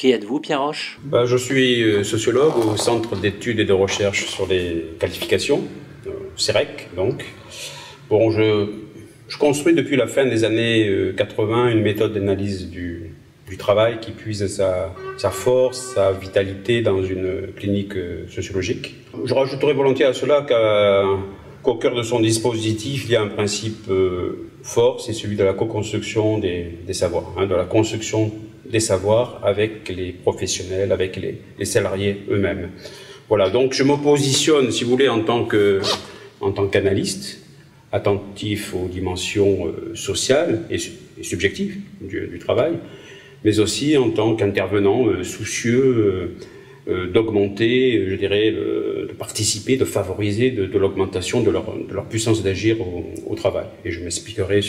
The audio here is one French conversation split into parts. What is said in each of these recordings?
Qui êtes-vous, Pierre Roche? Je suis sociologue au Centre d'études et de recherche sur les qualifications, CEREQ donc. Bon, je construis depuis la fin des années 80 une méthode d'analyse du travail qui puise sa force, sa vitalité dans une clinique sociologique. Je rajouterai volontiers à cela qu'au cœur de son dispositif, il y a un principe fort, c'est celui de la co-construction des savoirs, de la construction des savoirs avec les professionnels, avec les salariés eux-mêmes. Voilà, donc je me positionne, si vous voulez, en tant qu'analyste, attentif aux dimensions sociales et subjectives du travail, mais aussi en tant qu'intervenant soucieux d'augmenter, je dirais, de participer, de favoriser de l'augmentation de leur puissance d'agir au travail. Et je m'expliquerai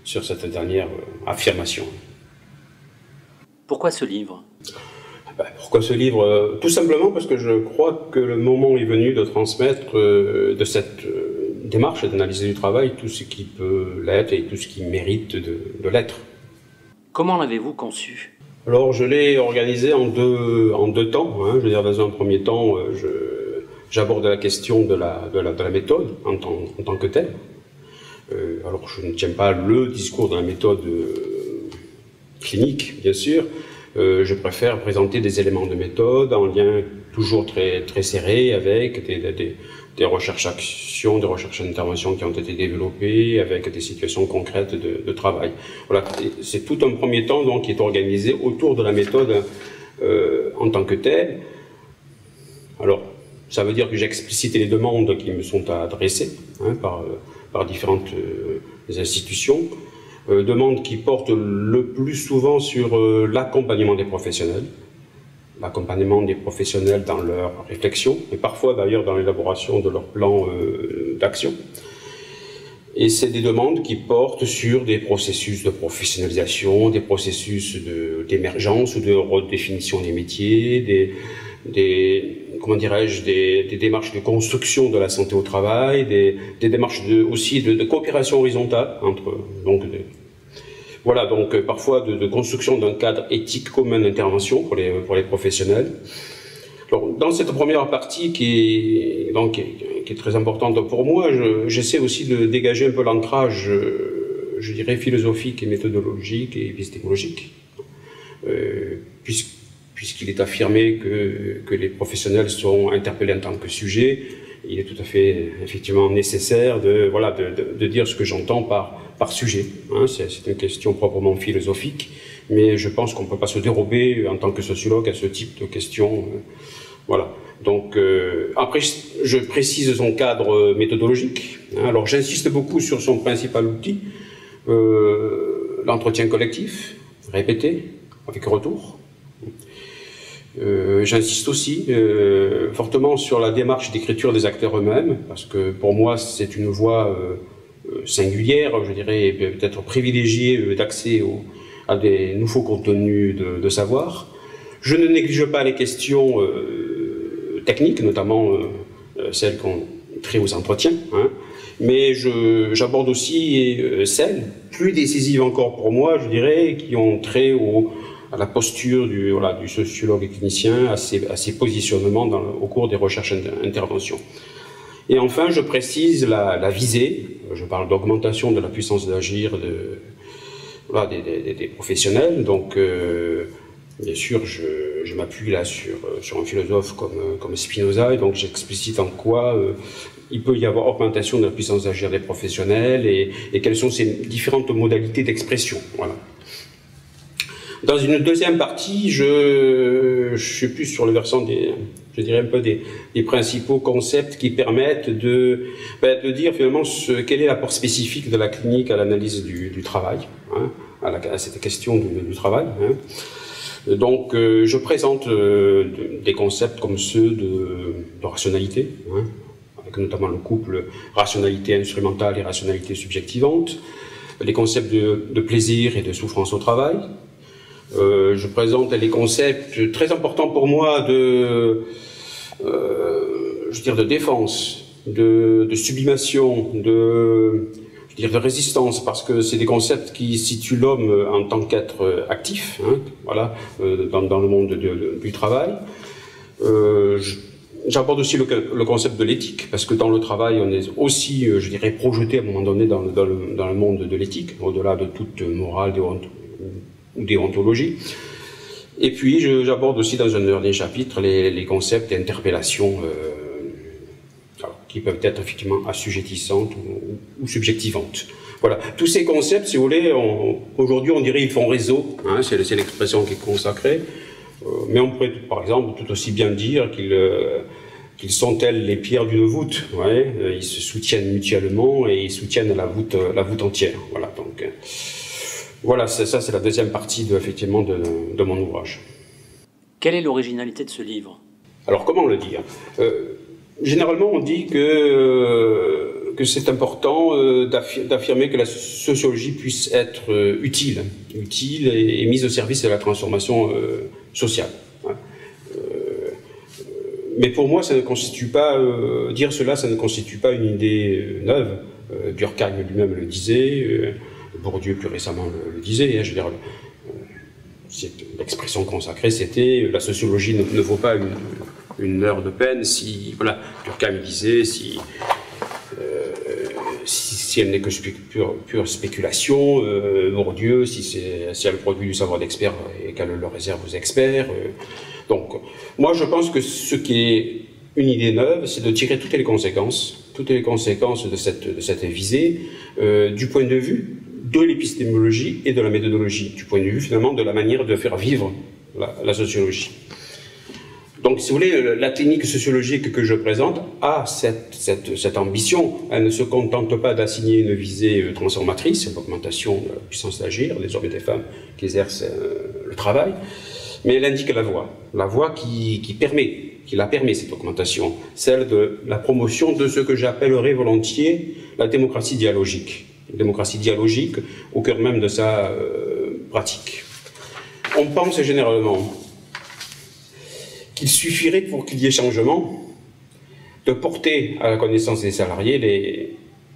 sur cette dernière affirmation. Pourquoi ce livre? Pourquoi ce livre? Tout simplement parce que je crois que le moment est venu de transmettre de cette démarche d'analyse du travail tout ce qui peut l'être et tout ce qui mérite de l'être. Comment l'avez-vous conçu? Alors je l'ai organisé en deux temps. Je veux dire, dans un premier temps, j'aborde la question de la méthode en tant que telle. Alors je ne tiens pas le discours de la méthode clinique, bien sûr. Je préfère présenter des éléments de méthode en lien toujours très, très serré avec des recherches-actions, des recherches-interventions qui ont été développées, avec des situations concrètes de travail. Voilà, c'est tout un premier temps donc, qui est organisé autour de la méthode en tant que telle. Alors, ça veut dire que j'ai explicité les demandes qui me sont adressées par différentes institutions. Demandes qui portent le plus souvent sur l'accompagnement des professionnels. L'accompagnement des professionnels dans leur réflexion, et parfois d'ailleurs dans l'élaboration de leur plan d'action. Et c'est des demandes qui portent sur des processus de professionnalisation, des processus d'émergence ou de redéfinition des métiers, comment dirais-je, des démarches de construction de la santé au travail, des démarches aussi de coopération horizontale entre voilà, donc parfois de construction d'un cadre éthique commun d'intervention pour les professionnels. Alors, dans cette première partie qui est très importante pour moi, j'essaie aussi de dégager un peu l'ancrage, je dirais, philosophique et méthodologique et épistémologique, puisqu'il est affirmé que les professionnels sont interpellés en tant que sujet. Il est tout à fait effectivement nécessaire de dire ce que j'entends par sujet. C'est une question proprement philosophique, mais je pense qu'on ne peut pas se dérober en tant que sociologue à ce type de questions. Voilà. Donc, après, je précise son cadre méthodologique. Alors, j'insiste beaucoup sur son principal outil, l'entretien collectif, répété, avec retour. J'insiste aussi fortement sur la démarche d'écriture des acteurs eux-mêmes, parce que pour moi c'est une voie singulière, je dirais, et peut-être privilégiée d'accès à des nouveaux contenus de savoir. Je ne néglige pas les questions techniques, notamment celles qu'on traite aux entretiens, mais j'aborde aussi celles, plus décisives encore pour moi, je dirais, qui ont trait à la posture du sociologue et clinicien, à ses positionnements au cours des recherches interventions. Et enfin, je précise la visée, je parle d'augmentation de la puissance d'agir des professionnels, donc bien sûr je m'appuie là sur un philosophe comme Spinoza, et donc j'explicite en quoi il peut y avoir augmentation de la puissance d'agir des professionnels et quelles sont ces différentes modalités d'expression. Voilà. Dans une deuxième partie, je suis plus sur le versant je dirais un peu des principaux concepts qui permettent de dire finalement quel est l'apport spécifique de la clinique à l'analyse du travail, à cette question du travail. Donc, je présente des concepts comme ceux de rationalité, avec notamment le couple rationalité instrumentale et rationalité subjectivante, les concepts de plaisir et de souffrance au travail. Je présente les concepts très importants pour moi de défense, de sublimation, dire de résistance, parce que c'est des concepts qui situent l'homme en tant qu'être actif, hein, voilà, dans le monde du travail. J'aborde aussi le concept de l'éthique, parce que dans le travail, on est aussi, je dirais, projeté à un moment donné dans le monde de l'éthique, au-delà de toute morale ou déontologie. Et puis, j'aborde aussi dans un dernier chapitre les concepts d'interpellation qui peuvent être effectivement assujettissantes ou subjectivantes. Voilà, tous ces concepts, si vous voulez, aujourd'hui on dirait ils font réseau, hein, c'est l'expression qui est consacrée, mais on pourrait par exemple tout aussi bien dire qu'ils sont tels les pierres d'une voûte, ouais, ils se soutiennent mutuellement et ils soutiennent la voûte entière. Voilà, donc voilà, ça c'est la deuxième partie effectivement de mon ouvrage. Quelle est l'originalité de ce livre? Alors comment le dire? Généralement, on dit que c'est important d'affirmer que la sociologie puisse être utile et mise au service de la transformation sociale. Mais pour moi, ça ne constitue pas, dire cela, ça ne constitue pas une idée neuve. Durkheim lui-même le disait, Bourdieu plus récemment le disait. Je veux dire, l'expression consacrée, c'était la sociologie ne vaut pas une heure de peine si, voilà, Durkheim disait, si elle n'est que pure spéculation, Bourdieu, si elle produit du savoir d'expert et qu'elle le réserve aux experts. Donc, moi je pense que ce qui est une idée neuve, c'est de tirer toutes les conséquences de cette visée, du point de vue de l'épistémologie et de la méthodologie, du point de vue finalement de la manière de faire vivre la sociologie. Donc, si vous voulez, la clinique sociologique que je présente a cette ambition. Elle ne se contente pas d'assigner une visée transformatrice, l'augmentation de la puissance d'agir des hommes et des femmes qui exercent le travail, mais elle indique la voie qui la permet cette augmentation, celle de la promotion de ce que j'appellerais volontiers la démocratie dialogique. Une démocratie dialogique au cœur même de sa pratique. On pense généralement qu'il suffirait pour qu'il y ait changement de porter à la connaissance des salariés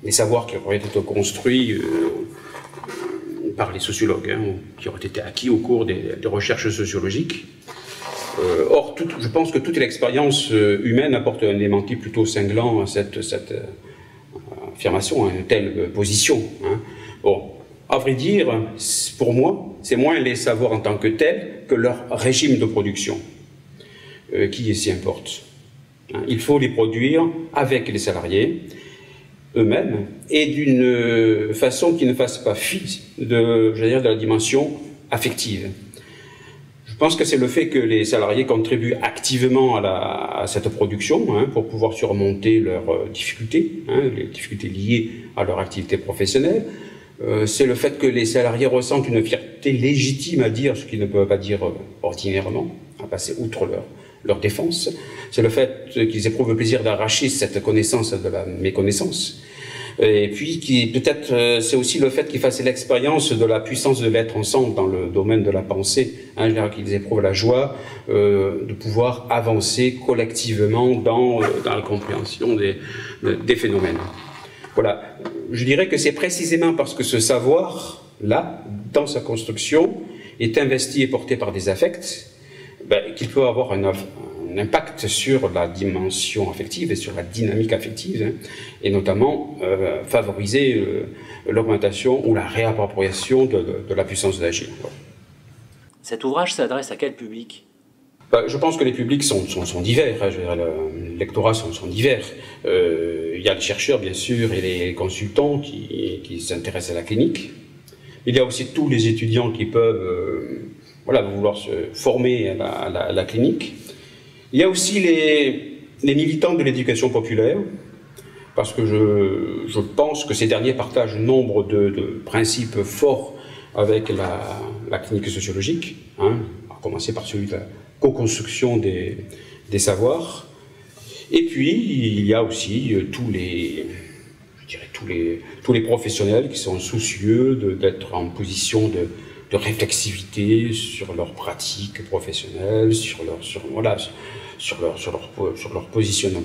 les savoirs qui auraient été construits par les sociologues, hein, qui auraient été acquis au cours des recherches sociologiques. Or, je pense que toute l'expérience humaine apporte un démenti plutôt cinglant à cette affirmation, à une telle position. Hein. Bon, à vrai dire, pour moi, c'est moins les savoirs en tant que tels que leur régime de production qui ici importe. Il faut les produire avec les salariés eux-mêmes et d'une façon qui ne fasse pas fi de la dimension affective. Je pense que c'est le fait que les salariés contribuent activement à cette production, hein, pour pouvoir surmonter leurs difficultés, hein, les difficultés liées à leur activité professionnelle. C'est le fait que les salariés ressentent une fierté légitime à dire ce qu'ils ne peuvent pas dire ordinairement, à passer outre leur défense. C'est le fait qu'ils éprouvent le plaisir d'arracher cette connaissance de la méconnaissance. Et puis, peut-être, c'est aussi le fait qu'ils fassent l'expérience de la puissance de l'être ensemble dans le domaine de la pensée, hein, qu'ils éprouvent la joie de pouvoir avancer collectivement dans la compréhension des phénomènes. Voilà. Je dirais que c'est précisément parce que ce savoir-là, dans sa construction, est investi et porté par des affects, qu'il peut avoir un impact sur la dimension affective et sur la dynamique affective, hein, et notamment favoriser l'augmentation ou la réappropriation de la puissance d'agir. Cet ouvrage s'adresse à quel public? Je pense que les publics sont divers, hein, je veux dire, les lectorats sont divers. Il y a les chercheurs, bien sûr, et les consultants qui s'intéressent à la clinique. Il y a aussi tous les étudiants qui peuvent vouloir se former à la clinique. Il y a aussi les militants de l'éducation populaire, parce que je pense que ces derniers partagent nombre de principes forts avec la clinique sociologique, hein, à commencer par celui de la co-construction des savoirs. Et puis, il y a aussi tous les professionnels qui sont soucieux d'être en position de réflexivité sur leur pratique professionnelle, sur leur positionnement.